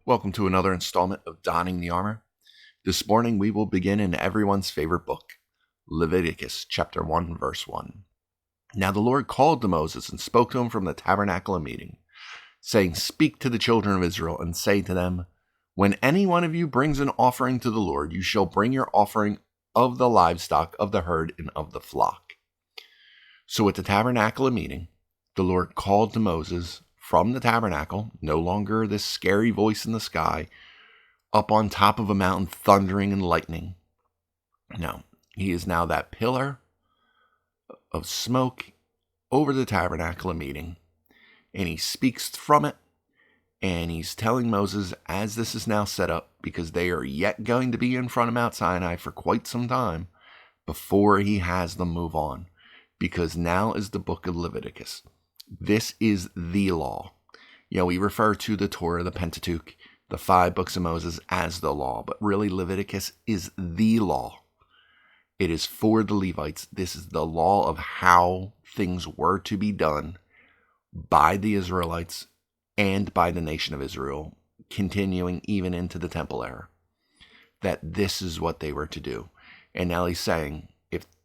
Welcome to another installment of Donning the Armor. This morning we will begin in everyone's favorite book, Leviticus chapter 1, verse 1. Now the Lord called to Moses and spoke to him from the tabernacle of meeting, saying, Speak to the children of Israel and say to them, When any one of you brings an offering to the Lord, you shall bring your offering of the livestock, of the herd, and of the flock. So at the tabernacle of meeting, the Lord called to Moses from the tabernacle, no longer this scary voice in the sky, up on top of a mountain thundering and lightning. No, he is now that pillar of smoke over the tabernacle of meeting, and he speaks from it, and he's telling Moses, as this is now set up, because they are yet going to be in front of Mount Sinai for quite some time before he has them move on, because now is the book of Leviticus. This is the law. We refer to the Torah, the Pentateuch, the 5 books of Moses as the law, but really Leviticus is the law. It is for the Levites. This is the law of how things were to be done by the Israelites and by the nation of Israel, continuing even into the temple era, that this is what they were to do. And now he's saying, if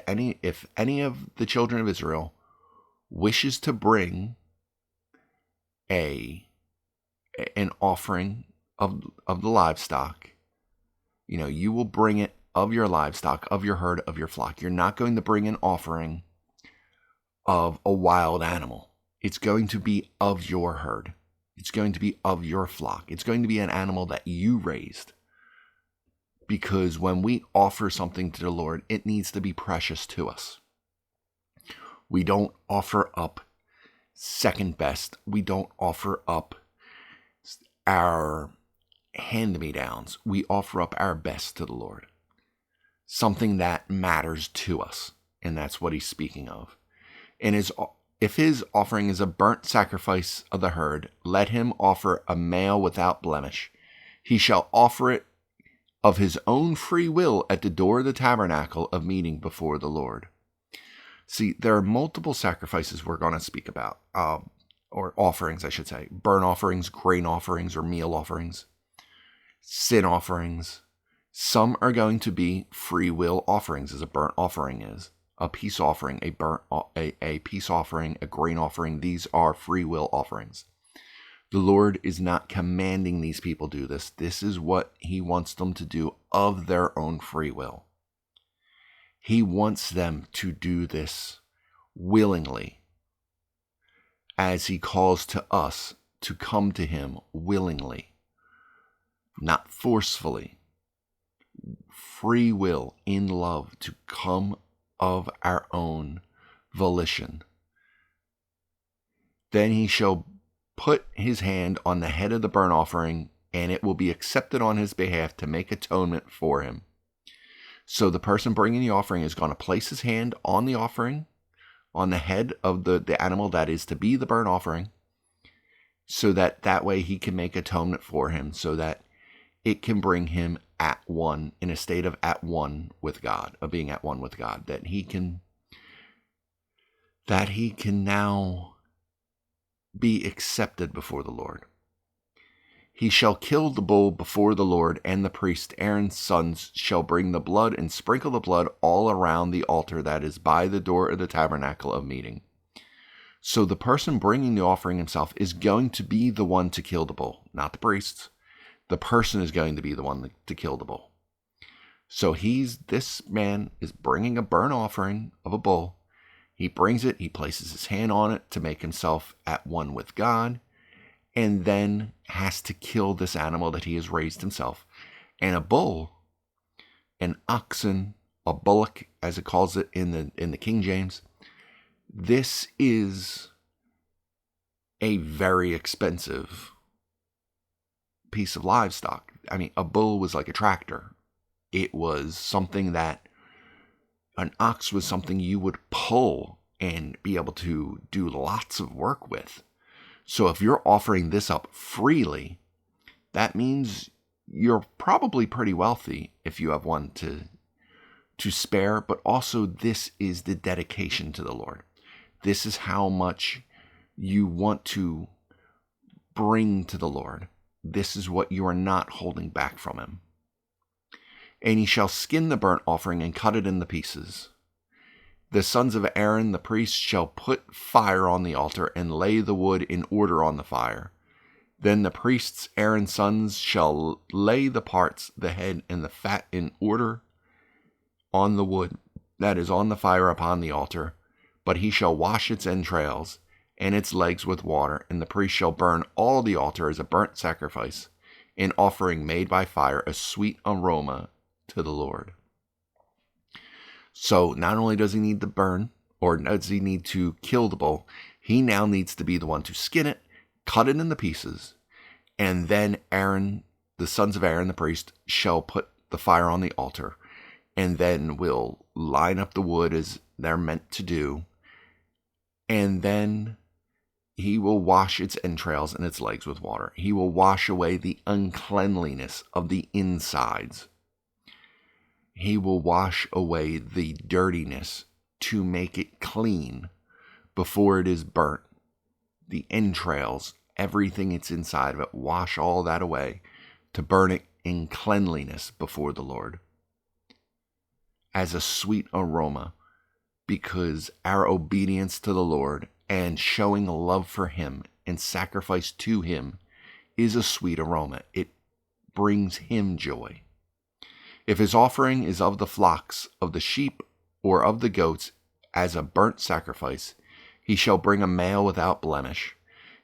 any of the children of Israel wishes to bring an offering of the livestock, you will bring it of your livestock, of your herd, of your flock. You're not going to bring an offering of a wild animal. It's going to be of your herd. It's going to be of your flock. It's going to be an animal that you raised. Because when we offer something to the Lord, it needs to be precious to us. We don't offer up second best. We don't offer up our hand-me-downs. We offer up our best to the Lord. Something that matters to us. And that's what he's speaking of. And if his offering is a burnt sacrifice of the herd, let him offer a male without blemish. He shall offer it of his own free will at the door of the tabernacle of meeting before the Lord. See, there are multiple sacrifices we're going to speak about, or offerings, I should say. Burnt offerings, grain offerings, or meal offerings, sin offerings. Some are going to be free will offerings, as a burnt offering is. A peace offering, a peace offering, a grain offering. These are free will offerings. The Lord is not commanding these people do this. This is what he wants them to do of their own free will. He wants them to do this willingly, as he calls to us to come to him willingly, not forcefully. Free will in love, to come of our own volition. Then he shall put his hand on the head of the burnt offering, and it will be accepted on his behalf to make atonement for him. So the person bringing the offering is going to place his hand on the offering, on the head of the animal that is to be the burnt offering, so that way he can make atonement for him, so that it can bring him at one, in a state of at one with God, of being at one with God, that he can now be accepted before the Lord. He shall kill the bull before the Lord, and the priest Aaron's sons shall bring the blood and sprinkle the blood all around the altar that is by the door of the tabernacle of meeting. So the person bringing the offering himself is going to be the one to kill the bull, not the priests. The person is going to be the one to kill the bull. So this man is bringing a burnt offering of a bull. He brings it, he places his hand on it to make himself at one with God, and then has to kill this animal that he has raised himself. And a bull, an oxen, a bullock, as it calls it in the King James, this is a very expensive piece of livestock. I mean, a bull was like a tractor. It was something that an ox was something you would pull and be able to do lots of work with. So if you're offering this up freely, that means you're probably pretty wealthy if you have one to spare, but also this is the dedication to the Lord. This is how much you want to bring to the Lord. this is what you are not holding back from him. And he shall skin the burnt offering and cut it into pieces. The sons of Aaron the priest shall put fire on the altar and lay the wood in order on the fire. Then the priests, Aaron's sons, shall lay the parts, the head, and the fat in order on the wood that is on the fire upon the altar. But he shall wash its entrails and its legs with water, and the priest shall burn all the altar as a burnt sacrifice, an offering made by fire, a sweet aroma to the Lord. So not only does he need to burn, or does he need to kill the bull, he now needs to be the one to skin it, cut it into pieces, and then Aaron, the sons of Aaron the priest, shall put the fire on the altar, and then will line up the wood as they're meant to do, and then he will wash its entrails and its legs with water. He will wash away the uncleanliness of the insides. He will wash away the dirtiness to make it clean before it is burnt. The entrails, everything that's inside of it, wash all that away to burn it in cleanliness before the Lord as a sweet aroma, because our obedience to the Lord and showing love for him and sacrifice to him is a sweet aroma. It brings him joy. If his offering is of the flocks, of the sheep, or of the goats as a burnt sacrifice, he shall bring a male without blemish.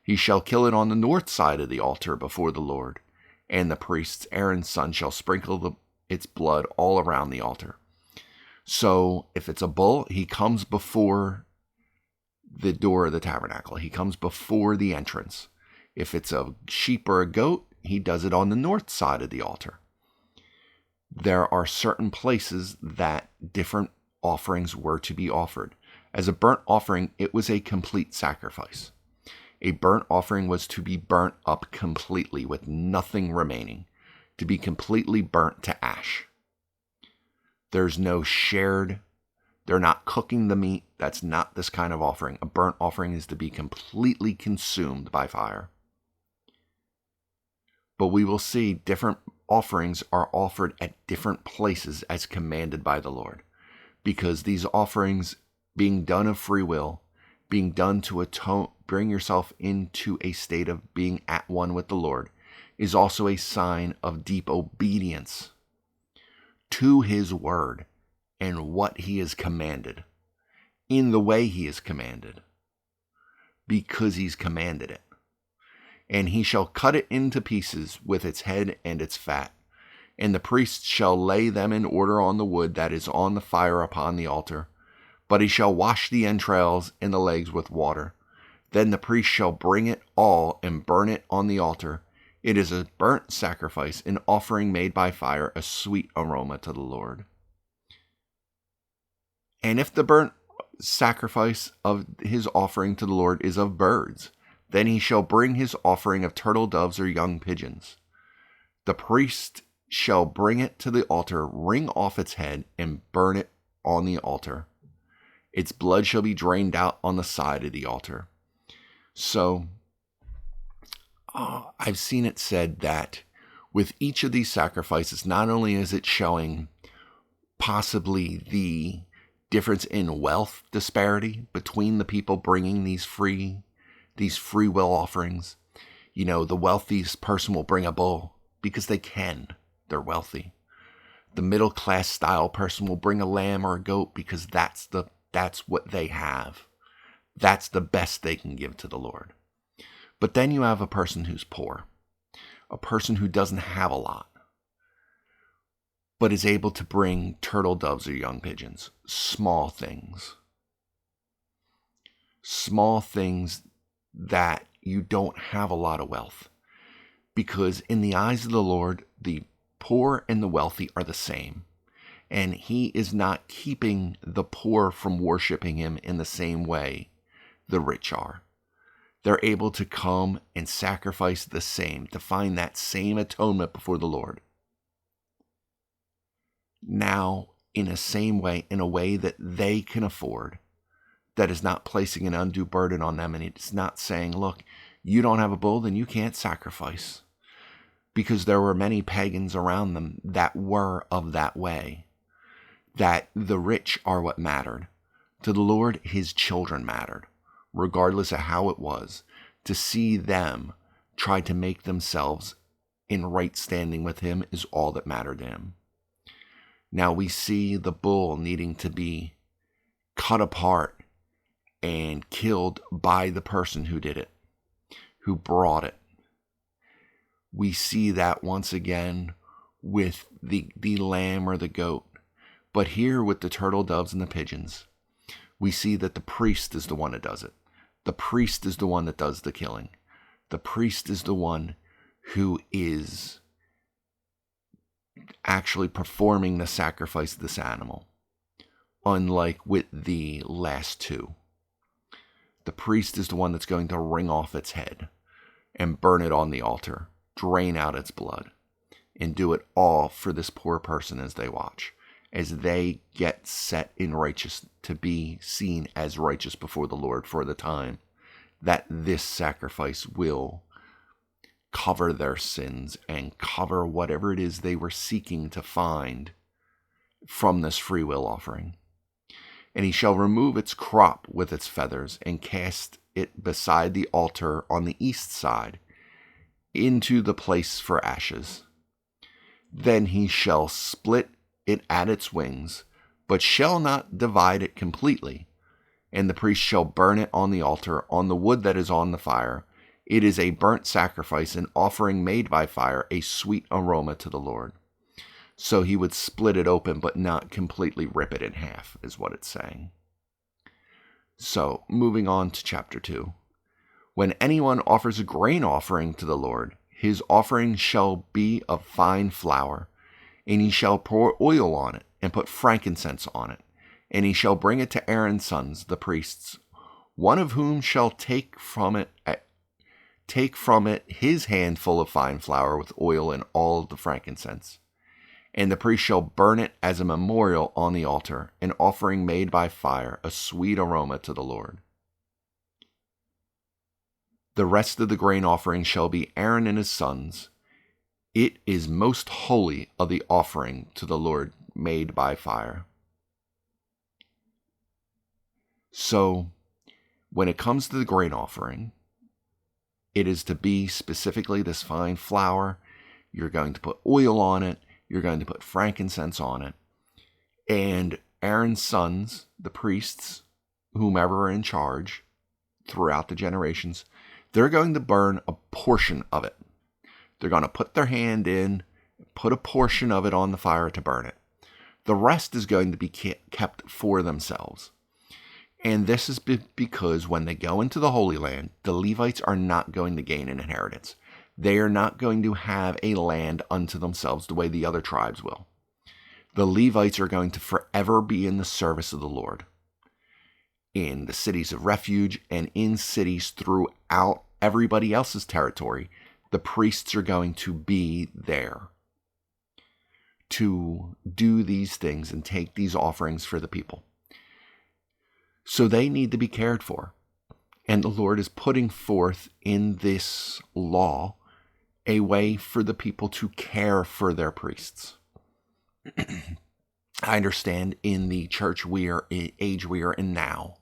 He shall kill it on the north side of the altar before the Lord, and the priests, Aaron's son, shall sprinkle its blood all around the altar. So if it's a bull, he comes before the door of the tabernacle. He comes before the entrance. If it's a sheep or a goat, he does it on the north side of the altar. There are certain places that different offerings were to be offered. As a burnt offering, it was a complete sacrifice. A burnt offering was to be burnt up completely with nothing remaining, to be completely burnt to ash. There's no shared, they're not cooking the meat. That's not this kind of offering. A burnt offering is to be completely consumed by fire. But we will see different offerings are offered at different places as commanded by the Lord, because these offerings, being done of free will, being done to atone, bring yourself into a state of being at one with the Lord, is also a sign of deep obedience to his word and what he has commanded, in the way he has commanded, because he's commanded it. And he shall cut it into pieces with its head and its fat. And the priest shall lay them in order on the wood that is on the fire upon the altar. But he shall wash the entrails and the legs with water. Then the priest shall bring it all and burn it on the altar. It is a burnt sacrifice, an offering made by fire, a sweet aroma to the Lord. And if the burnt sacrifice of his offering to the Lord is of birds, then he shall bring his offering of turtle doves or young pigeons. The priest shall bring it to the altar, wring off its head, and burn it on the altar. Its blood shall be drained out on the side of the altar. So, I've seen it said that with each of these sacrifices, not only is it showing possibly the difference in wealth disparity between the people bringing these free will offerings. You know, the wealthiest person will bring a bull because they can. They're wealthy. The middle class style person will bring a lamb or a goat because that's what they have. That's the best they can give to the Lord. But then you have a person who's poor, a person who doesn't have a lot, but is able to bring turtle doves or young pigeons, small things that you don't have a lot of wealth. Because in the eyes of the Lord, the poor and the wealthy are the same. And he is not keeping the poor from worshiping him in the same way the rich are. They're able to come and sacrifice the same, to find that same atonement before the Lord. Now, in a way that they can afford, that is not placing an undue burden on them, and it's not saying, look, you don't have a bull, then you can't sacrifice. because there were many pagans around them that were of that way, that the rich are what mattered. To the Lord, his children mattered, regardless of how it was. To see them try to make themselves in right standing with him is all that mattered to him. Now we see the bull needing to be cut apart and killed by the person who did it, who brought it. We see that once again with the lamb or the goat. But here with the turtle doves and the pigeons, we see that the priest is the one that does it. The priest is the one that does the killing. The priest is the one who is actually performing the sacrifice of this animal, unlike with the last two. The priest is the one that's going to wring off its head and burn it on the altar, drain out its blood, and do it all for this poor person as they watch, as they get set in righteous, to be seen as righteous before the Lord for the time that this sacrifice will cover their sins and cover whatever it is they were seeking to find from this free will offering. And he shall remove its crop with its feathers and cast it beside the altar on the east side into the place for ashes. Then he shall split it at its wings, but shall not divide it completely. And the priest shall burn it on the altar, on the wood that is on the fire. It is a burnt sacrifice, an offering made by fire, a sweet aroma to the Lord. So he would split it open, but not completely rip it in half, is what it's saying. So, moving on to chapter 2. When anyone offers a grain offering to the Lord, his offering shall be of fine flour, and he shall pour oil on it, and put frankincense on it. And he shall bring it to Aaron's sons, the priests, one of whom shall take from it his handful of fine flour with oil and all of the frankincense. And the priest shall burn it as a memorial on the altar, an offering made by fire, a sweet aroma to the Lord. The rest of the grain offering shall be Aaron and his sons. It is most holy of the offering to the Lord made by fire. So, when it comes to the grain offering, it is to be specifically this fine flour. You're going to put oil on it. You're going to put frankincense on it. And Aaron's sons, the priests, whomever are in charge throughout the generations, they're going to burn a portion of it. They're going to put their hand in, put a portion of it on the fire to burn it. The rest is going to be kept for themselves. And this is because when they go into the Holy Land, the Levites are not going to gain an inheritance. They are not going to have a land unto themselves the way the other tribes will. The Levites are going to forever be in the service of the Lord, in the cities of refuge and in cities throughout everybody else's territory. The priests are going to be there to do these things and take these offerings for the people. So they need to be cared for. And the Lord is putting forth in this law a way for the people to care for their priests. I understand in the church age we are in now,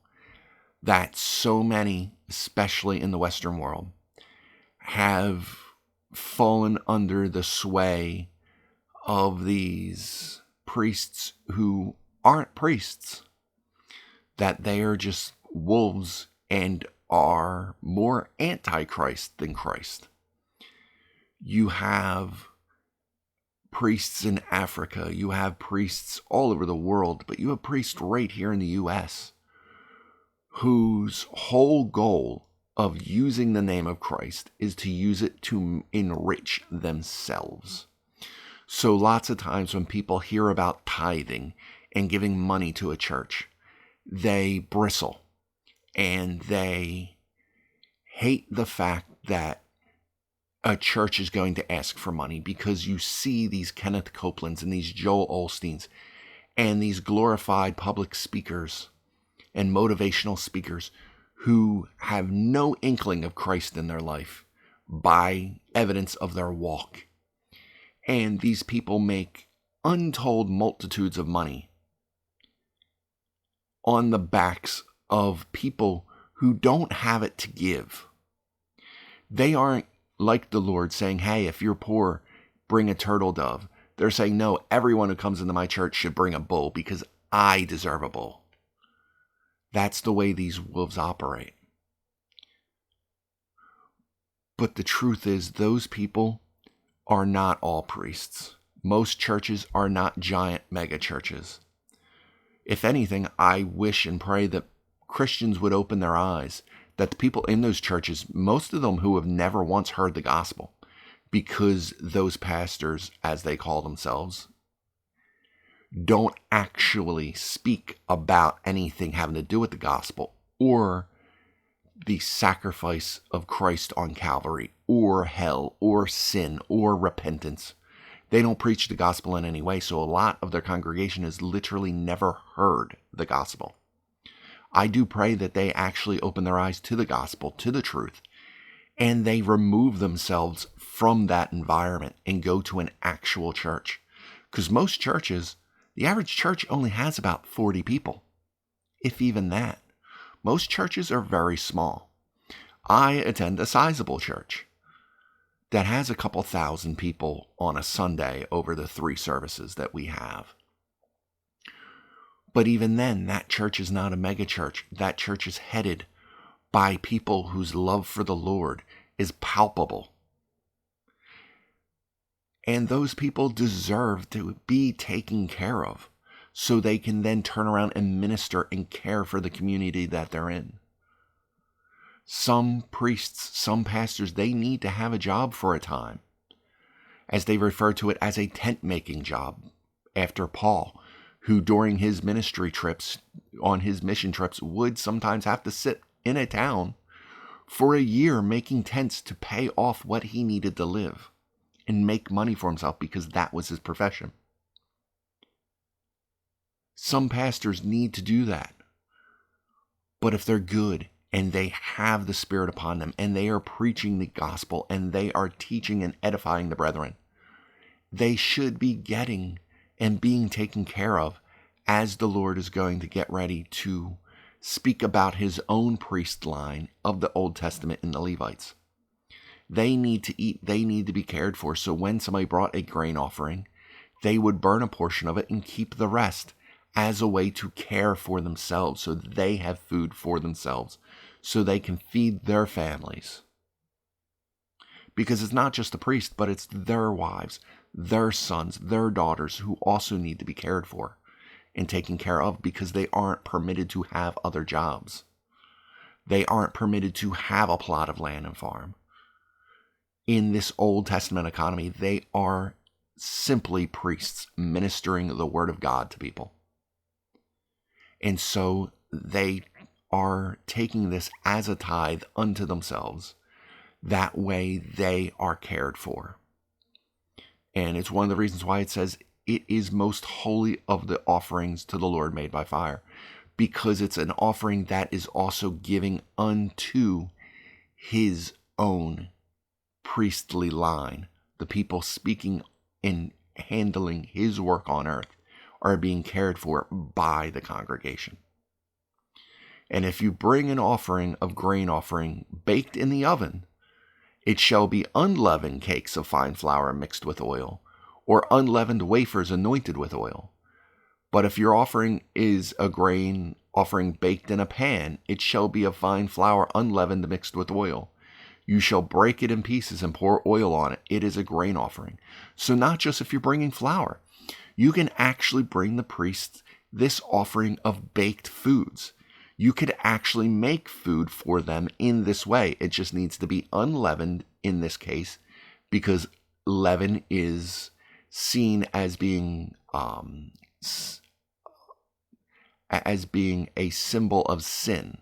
that so many, especially in the Western world, have fallen under the sway of these priests who aren't priests, that they are just wolves and are more anti-Christ than Christ. You have priests in Africa, you have priests all over the world, but you have priests right here in the U.S. whose whole goal of using the name of Christ is to use it to enrich themselves. So lots of times when people hear about tithing and giving money to a church, they bristle and they hate the fact that a church is going to ask for money, because you see these Kenneth Copelands and these Joel Osteens and these glorified public speakers and motivational speakers who have no inkling of Christ in their life by evidence of their walk And these people make untold multitudes of money on the backs of people who don't have it to give. They aren't like the Lord saying, hey, if you're poor, bring a turtle dove. They're saying, no, everyone who comes into my church should bring a bull because I deserve a bull. That's the way these wolves operate. But the truth is, those people are not all priests. Most churches are not giant mega churches. If anything, I wish and pray that Christians would open their eyes, that the people in those churches, most of them who have never once heard the gospel, because those pastors, as they call themselves, don't actually speak about anything having to do with the gospel or the sacrifice of Christ on Calvary or hell or sin or repentance. They don't preach the gospel in any way, so a lot of their congregation has literally never heard the gospel. I do pray that they actually open their eyes to the gospel, to the truth, and they remove themselves from that environment and go to an actual church. Because most churches, the average church only has about 40 people, if even that. Most churches are very small. I attend a sizable church that has a couple thousand people on a Sunday over the 3 services that we have. But even then, that church is not a mega church. That church is headed by people whose love for the Lord is palpable. And those people deserve to be taken care of so they can then turn around and minister and care for the community that they're in. Some priests, some pastors, they need to have a job for a time, as they refer to it as a tent-making job, after Paul, who during his ministry trips, on his mission trips, would sometimes have to sit in a town for a year making tents to pay off what he needed to live and make money for himself because that was his profession. Some pastors need to do that. But if they're good and they have the Spirit upon them and they are preaching the gospel and they are teaching and edifying the brethren, they should be getting and being taken care of as the Lord is going to get ready to speak about his own priest line of the Old Testament in the Levites. They need to eat, they need to be cared for. So when somebody brought a grain offering, they would burn a portion of it and keep the rest as a way to care for themselves so that they have food for themselves, so they can feed their families. Because it's not just the priest, but it's their wives, their sons, their daughters who also need to be cared for and taken care of because they aren't permitted to have other jobs. They aren't permitted to have a plot of land and farm. In this Old Testament economy, they are simply priests ministering the word of God to people. And so they are taking this as a tithe unto themselves. That way they are cared for. And it's one of the reasons why it says it is most holy of the offerings to the Lord made by fire, because it's an offering that is also giving unto his own priestly line. The people speaking and handling his work on earth are being cared for by the congregation. And if you bring an offering of grain offering baked in the oven, it shall be unleavened cakes of fine flour mixed with oil, or unleavened wafers anointed with oil. But if your offering is a grain offering baked in a pan, it shall be of fine flour unleavened mixed with oil. You shall break it in pieces and pour oil on it. It is a grain offering. So not just if you're bringing flour, you can actually bring the priest this offering of baked foods. You could actually make food for them in this way. It just needs to be unleavened in this case, because leaven is seen as being a symbol of sin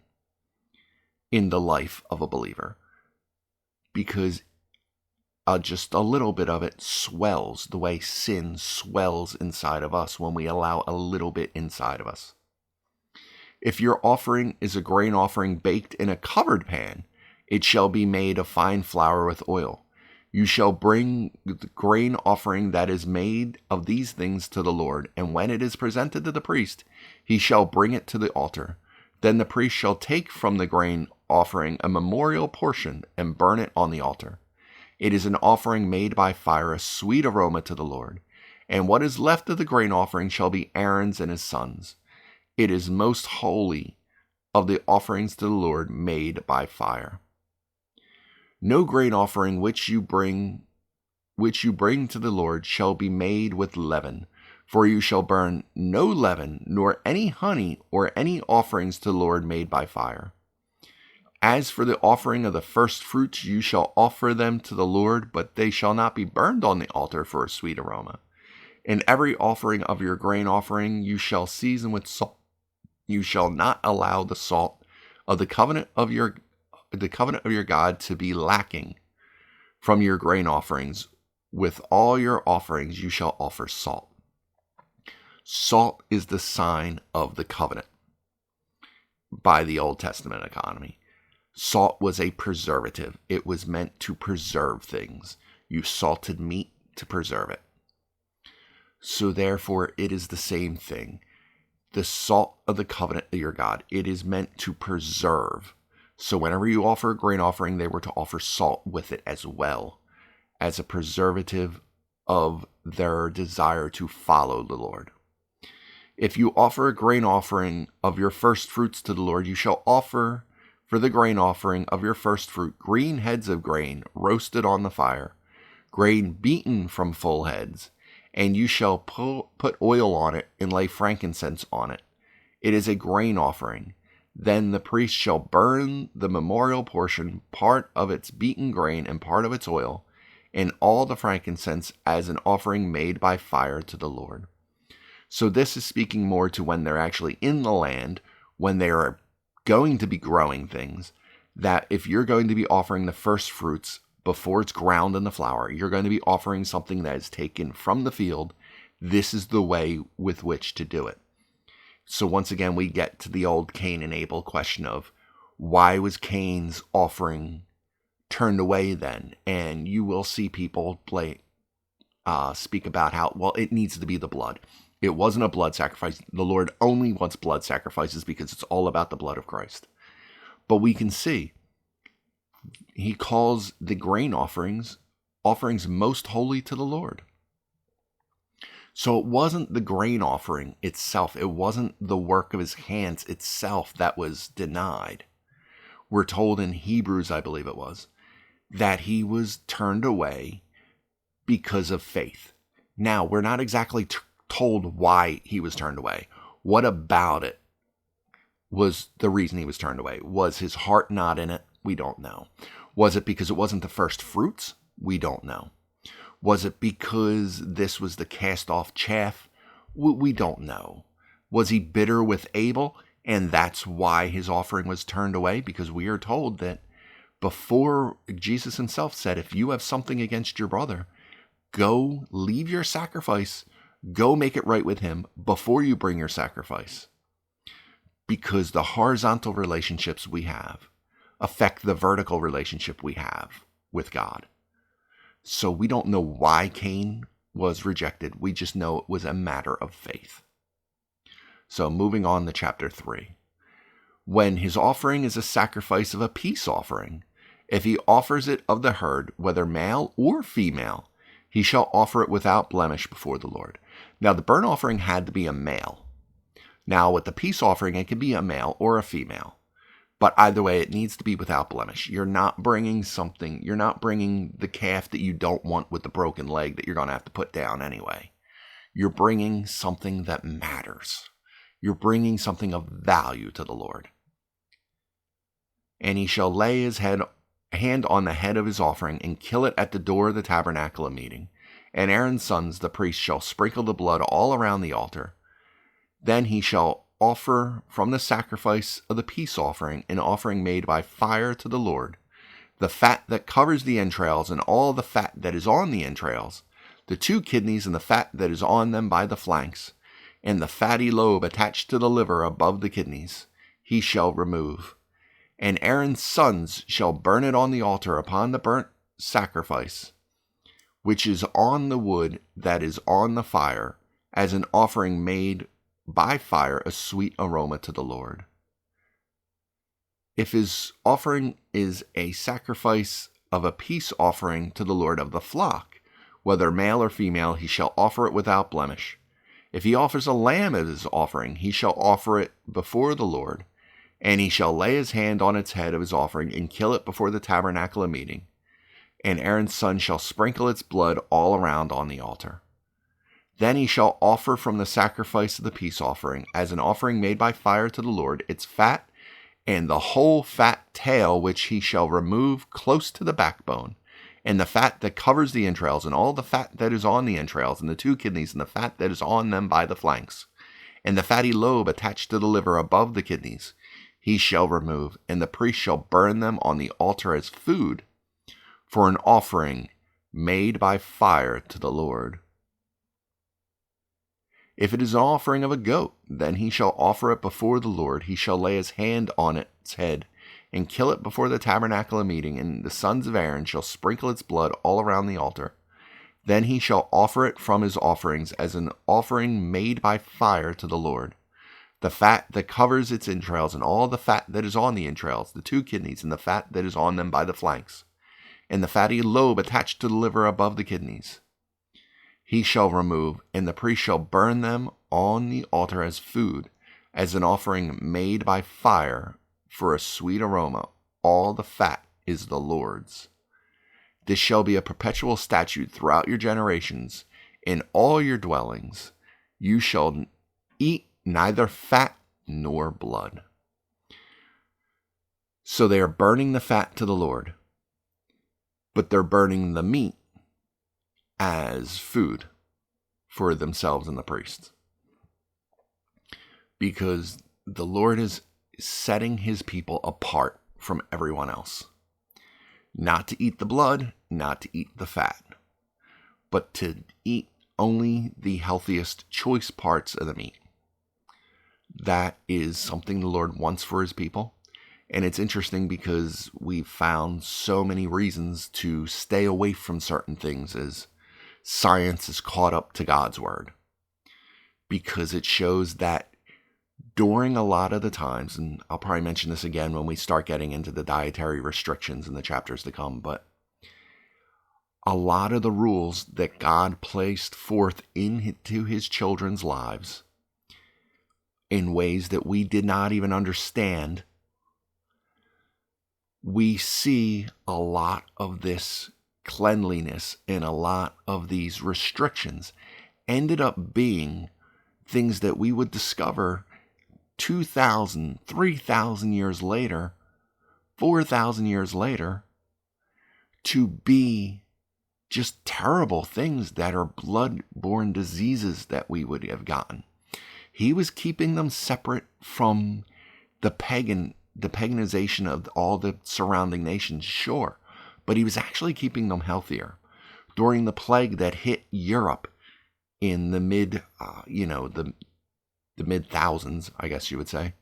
in the life of a believer, because just a little bit of it swells the way sin swells inside of us when we allow a little bit inside of us. If your offering is a grain offering baked in a covered pan, it shall be made of fine flour with oil. You shall bring the grain offering that is made of these things to the Lord, and when it is presented to the priest, he shall bring it to the altar. Then the priest shall take from the grain offering a memorial portion and burn it on the altar. It is an offering made by fire, a sweet aroma to the Lord. And what is left of the grain offering shall be Aaron's and his sons. It is most holy of the offerings to the Lord made by fire. No grain offering which you bring to the Lord shall be made with leaven, for you shall burn no leaven, nor any honey, or any offerings to the Lord made by fire. As for the offering of the first fruits, you shall offer them to the Lord, but they shall not be burned on the altar for a sweet aroma. In every offering of your grain offering you shall season with salt. You shall not allow the salt of the covenant of your God to be lacking from your grain offerings. With all your offerings you shall offer salt. Salt is the sign of the covenant by the Old Testament economy. Salt was a preservative. It was meant to preserve things. You salted meat to preserve it. So therefore, it is the same thing. The salt of the covenant of your God, it is meant to preserve. So whenever you offer a grain offering, they were to offer salt with it as well, as a preservative of their desire to follow the Lord. If you offer a grain offering of your first fruits to the Lord, you shall offer for the grain offering of your first fruit green heads of grain roasted on the fire, grain beaten from full heads, and you shall put oil on it and lay frankincense on it. It is a grain offering. Then the priest shall burn the memorial portion, part of its beaten grain and part of its oil, and all the frankincense as an offering made by fire to the Lord. So this is speaking more to when they're actually in the land, when they are going to be growing things, that if you're going to be offering the first fruits before it's ground in the flour, you're going to be offering something that is taken from the field. This is the way with which to do it. So once again, we get to the old Cain and Abel question of why was Cain's offering turned away then? And you will see people speak about how, well, it needs to be the blood. It wasn't a blood sacrifice. The Lord only wants blood sacrifices because it's all about the blood of Christ. But we can see he calls the grain offerings most holy to the Lord. So it wasn't the grain offering itself. It wasn't the work of his hands itself that was denied. We're told in Hebrews, I believe it was, that he was turned away because of faith. Now, we're not exactly told why he was turned away. What about it was the reason he was turned away? Was his heart not in it? We don't know. Was it because it wasn't the first fruits? We don't know. Was it because this was the cast off chaff? We don't know. Was he bitter with Abel and that's why his offering was turned away? Because we are told that before Jesus himself said, if you have something against your brother, go leave your sacrifice, go make it right with him before you bring your sacrifice. Because the horizontal relationships we have affect the vertical relationship we have with God. So we don't know why Cain was rejected. We just know it was a matter of faith. So moving on to chapter 3. When his offering is a sacrifice of a peace offering, if he offers it of the herd, whether male or female, he shall offer it without blemish before the Lord. Now the burnt offering had to be a male. Now with the peace offering, it can be a male or a female. But either way, it needs to be without blemish. You're not bringing the calf that you don't want with the broken leg that you're going to have to put down anyway. You're bringing something that matters. You're bringing something of value to the Lord. And he shall lay his hand on the head of his offering and kill it at the door of the tabernacle of meeting. And Aaron's sons, the priests, shall sprinkle the blood all around the altar. Then he shall offer from the sacrifice of the peace offering an offering made by fire to the Lord, the fat that covers the entrails and all the fat that is on the entrails, the 2 kidneys and the fat that is on them by the flanks, and the fatty lobe attached to the liver above the kidneys, he shall remove. And Aaron's sons shall burn it on the altar upon the burnt sacrifice. which is on the wood that is on the fire, as an offering made by fire, a sweet aroma to the Lord. If his offering is a sacrifice of a peace offering to the Lord of the flock, whether male or female, he shall offer it without blemish. If he offers a lamb as his offering, he shall offer it before the Lord, and he shall lay his hand on its head of his offering and kill it before the tabernacle of meeting. And Aaron's son shall sprinkle its blood all around on the altar. Then he shall offer from the sacrifice of the peace offering, as an offering made by fire to the Lord, its fat and the whole fat tail, which he shall remove close to the backbone, and the fat that covers the entrails, and all the fat that is on the entrails, and the 2 kidneys, and the fat that is on them by the flanks, and the fatty lobe attached to the liver above the kidneys, he shall remove, and the priest shall burn them on the altar as food, for an offering made by fire to the Lord. If it is an offering of a goat, then he shall offer it before the Lord. He shall lay his hand on its head and kill it before the tabernacle of meeting, and the sons of Aaron shall sprinkle its blood all around the altar. Then he shall offer it from his offerings as an offering made by fire to the Lord. The fat that covers its entrails, and all the fat that is on the entrails, the 2 kidneys, and the fat that is on them by the flanks, and the fatty lobe attached to the liver above the kidneys, he shall remove, and the priest shall burn them on the altar as food, as an offering made by fire for a sweet aroma. All the fat is the Lord's. This shall be a perpetual statute throughout your generations. In all your dwellings you shall eat neither fat nor blood. So they are burning the fat to the Lord, but they're burning the meat as food for themselves and the priests. Because the Lord is setting his people apart from everyone else. Not to eat the blood, not to eat the fat, but to eat only the healthiest choice parts of the meat. That is something the Lord wants for his people. And it's interesting because we've found so many reasons to stay away from certain things as science is caught up to God's word, because it shows that during a lot of the times, and I'll probably mention this again when we start getting into the dietary restrictions in the chapters to come, but a lot of the rules that God placed forth into his children's lives in ways that we did not even understand, we see a lot of this cleanliness and a lot of these restrictions ended up being things that we would discover 2,000, 3,000 years later, 4,000 years later, to be just terrible things that are blood-borne diseases that we would have gotten. He was keeping them separate from the paganization of all the surrounding nations, sure, but he was actually keeping them healthier. During the plague that hit Europe in the mid thousands, I guess you would say,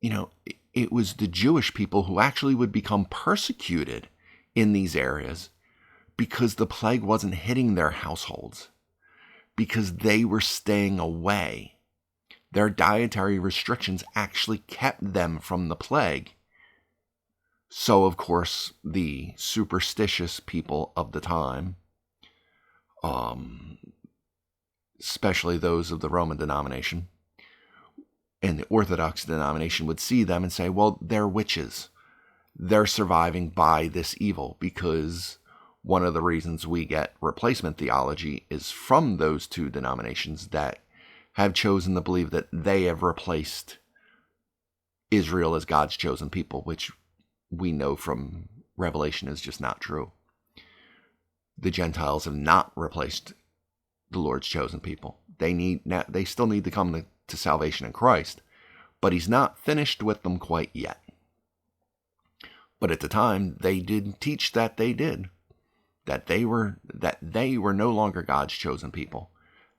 it was the Jewish people who actually would become persecuted in these areas because the plague wasn't hitting their households, because they were staying away. Their dietary restrictions actually kept them from the plague. So, of course, the superstitious people of the time, especially those of the Roman denomination and the Orthodox denomination, would see them and say, well, they're witches. They're surviving by this evil, because one of the reasons we get replacement theology is from those two denominations that have chosen to believe that they have replaced Israel as God's chosen people, which we know from Revelation is just not true. The Gentiles have not replaced the Lord's chosen people. They still need to come to salvation in Christ, but he's not finished with them quite yet. But at the time, they did teach that they did. That they were no longer God's chosen people.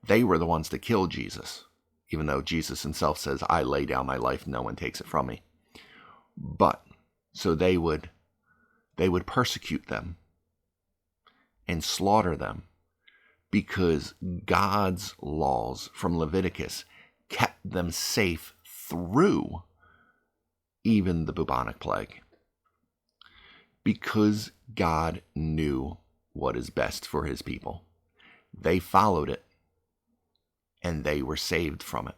They were the ones that killed Jesus, even though Jesus himself says, I lay down my life, no one takes it from me. But so they would persecute them and slaughter them, because God's laws from Leviticus kept them safe through even the bubonic plague. Because God knew what is best for his people. They followed it, and they were saved from it.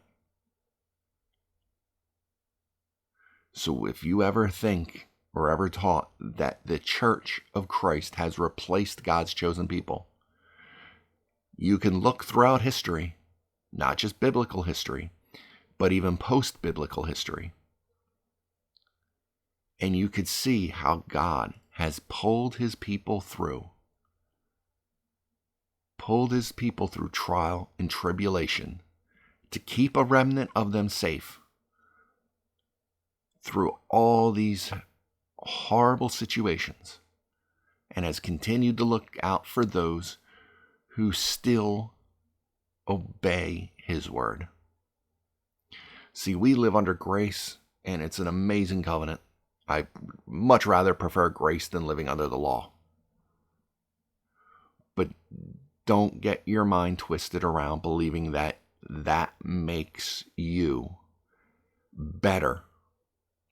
So if you ever think or ever taught that the Church of Christ has replaced God's chosen people, you can look throughout history, not just biblical history, but even post-biblical history, and you could see how God has pulled his people through trial and tribulation to keep a remnant of them safe through all these horrible situations, and has continued to look out for those who still obey his word. See, we live under grace, and it's an amazing covenant. I much rather prefer grace than living under the law. But don't get your mind twisted around believing that that makes you better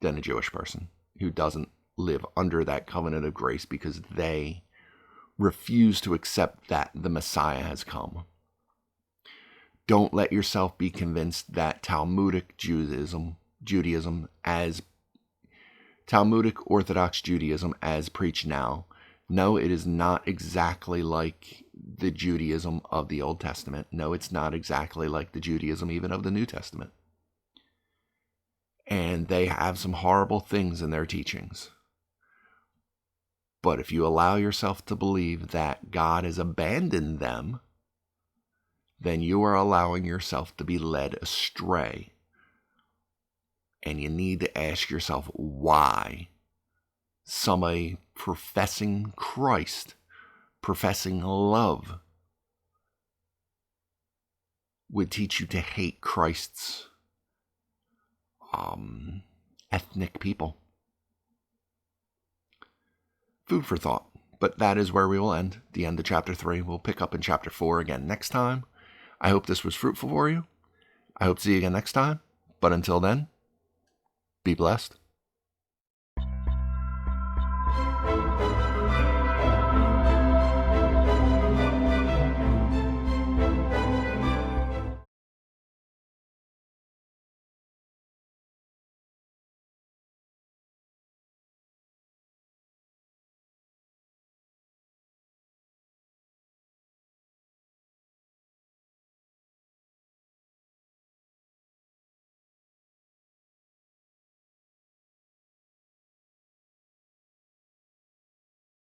than a Jewish person who doesn't live under that covenant of grace because they refuse to accept that the Messiah has come. Don't let yourself be convinced that Talmudic Orthodox Judaism as preached now. No, it is not exactly like the Judaism of the Old Testament. No, it's not exactly like the Judaism even of the New Testament. And they have some horrible things in their teachings. But if you allow yourself to believe that God has abandoned them, then you are allowing yourself to be led astray. And you need to ask yourself why somebody professing Christ, professing love, would teach you to hate Christ's ethnic people. Food for thought. But that is where we will end. The end of chapter 3. We'll pick up in chapter 4 again next time. I hope this was fruitful for you. I hope to see you again next time. But until then, be blessed.